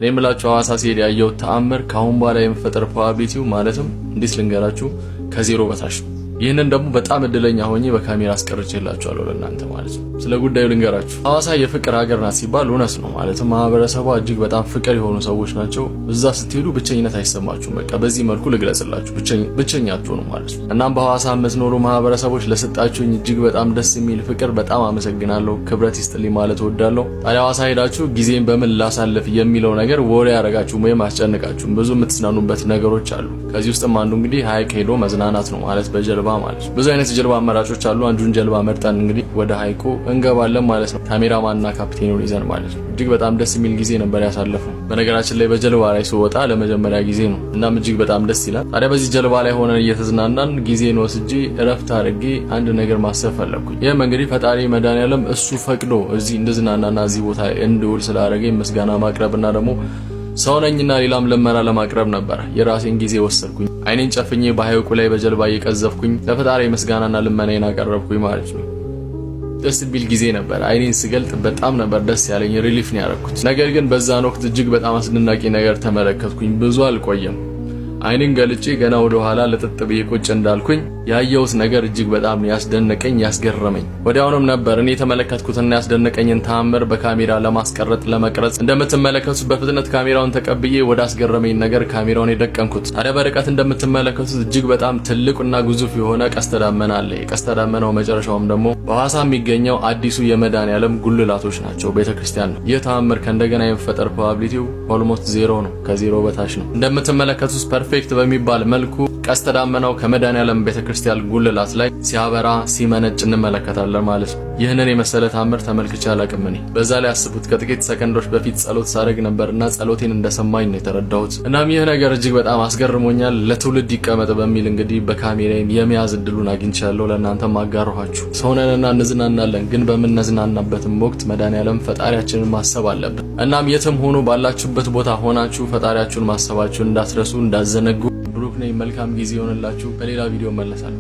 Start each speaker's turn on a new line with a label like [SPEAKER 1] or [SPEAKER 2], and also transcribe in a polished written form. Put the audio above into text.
[SPEAKER 1] እኔ የምላችሁ ሐዋሳ ሲሄድ ያየው ተአምር ካሁን በኋላ የመፈጠር ፕሮባቢሊቲው ማለትም እንዴት ልንገራችሁ ከዜሮ በታች ነው። ይህንን ደግሞ በጣም እድለኛ ሆኜ በካሜራ አስቀርጬላችኋለሁ ለእናንተ ማለት ነው። ስለ ጉዳዩ ልንገራችሁ። ሐዋሳ የፍቅር ሀገር ናት ሲባል እውነት ነው። ማለትም ማህበረሰቧ እጅግ በጣም ፍቅር የሆኑ ሰዎች ናቸው። እዛ ስትሄዱ ብቸኝነት አይሰማችሁም። በቃ በዚህ መልኩ ልግለጽላችሁ፣ ብቸኛ አትሆኑ ማለት ነው። እናም በሐዋሳ የምትኖሩ ማህበረሰቦች ለሰጣችሁኝ እጅግ በጣም ደስ የሚል ፍቅር በጣም አመሰግናለሁ። ክብረት ይስጥልኝ ማለት እወዳለሁ። ታዲያ ሐዋሳ ሄዳችሁ ጊዜን በምን ላሳልፍ የሚለው ነገር ወሬ ያረጋችሁም ወይም አስጨንቃችሁም ብዙ የምትዝናኑበት ነገሮች አሉ። ከዚህ ውስጥም አንዱ እንግዲህ ሐይቅ ሄዶ መዝናናት ነው ማለት በጀልባ ማለት ብዙ አይነት ጀልባ አማራጮች አሉ። አንዱን ጀልባ መርጠን እንግዲህ ወደ ሐይቁ እንገባለን ማለት ነው። ካሜራማንና ካፕቴኑን ይዘን ማለት ነው። እጅግ በጣም ደስ የሚል ጊዜ ነበር ያሳለፈው። በነገራችን ላይ በጀልባ ላይ ስወጣ ለመጀመሪያ ጊዜ ነው። እናም እጅግ በጣም ደስ ይላል። ታዲያ በዚህ ጀልባ ላይ ሆነን እየተዝናናን ጊዜን ወስጄ እረፍት አድርጌ አንድ ነገር ማሰብ ፈለኩኝ። ይህም እንግዲህ ፈጣሪ መድኃኒዓለም እሱ ፈቅዶ እዚህ እንድዝናናና እዚህ ቦታ እንድውል ስላደረገኝ ምስጋና ማቅረብና ደግሞ ሰውነኝና ሌላም ለመና ለማቅረብ ነበር። የራሴን ጊዜ ወሰድኩኝ። አይኔን ጨፍኜ በሐይቁ ላይ በጀልባ እየቀዘፍኩኝ ለፈጣሪ ምስጋናና ልመናዬን አቀረብኩኝ ማለት ነው። ደስ ቢል ጊዜ ነበር። አይኔን ስገልጥ በጣም ነበር ደስ ያለኝ፣ ሪሊፍ ነው ያደረኩት። ነገር ግን በዛን ወቅት እጅግ በጣም አስደናቂ ነገር ተመለከትኩኝ። ብዙ አልቆየም። አይኔን ገልጬ ገና ወደ ኋላ ለጥጥ ብዬ ቁጭ እንዳልኩኝ ያየሁት ነገር እጅግ በጣም ያስደነቀኝ ያስገረመኝ ወዲያውኑም ነበር። እኔ የተመለከትኩትና ያስደነቀኝን ተአምር በካሜራ ለመቅረጽ እንደምትመለከቱት በፍጥነት ካሜራውን ተቀብዬ ወደ አስገረመኝ ነገር ካሜራውን የደቀንኩት። ታዲያ በርቀት እንደምትመለከቱት እጅግ በጣም ትልቁና ግዙፍ የሆነ ቀስተ ደመና አለ። የቀስተ ደመናው መጨረሻውም ደግሞ በሐዋሳ የሚገኘው አዲሱ የመድኃኒዓለም ጉልላቶች ናቸው፣ ቤተክርስቲያን ነው። ይህ ተአምር ከእንደገና የመፈጠር ፕሮባቢሊቲው ኦልሞስት ዜሮ ነው፣ ከዜሮ በታች ነው። እንደምትመለከቱት ፐርፌክት በሚባል መልኩ ቀስተ ደመናው ከመድኃኒዓለም ቤተክርስቲያን ጉልላት ላይ ሲያበራ ሲመነጭ እንመለከታለን ማለት ነው። ይህንን የመሰለ ተአምር ተመልክቼ አላቅም እኔ። በዛ ላይ አስቡት፣ ከጥቂት ሰከንዶች በፊት ጸሎት ሳደርግ ነበርና ጸሎቴን እንደሰማኝ ነው የተረዳሁት። እናም ይህ ነገር እጅግ በጣም አስገርሞኛል። ለትውልድ ይቀመጥ በሚል እንግዲህ በካሜራዬም የመያዝ እድሉን አግኝቻለሁ። ለእናንተም አጋራኋችሁ። ሰውነንና እንዝናናለን፣ ግን በምንዝናናበትም ወቅት መድኃኒዓለም ፈጣሪያችንን ማሰብ አለብን። እናም የትም ሆኖ ባላችሁበት ቦታ ሆናችሁ ፈጣሪያችሁን ማሰባችሁን እንዳትረሱ፣ እንዳዘነጉ። ብሩክ ነኝ። መልካም ጊዜ ይሆንላችሁ። በሌላ ቪዲዮ መለሳለሁ።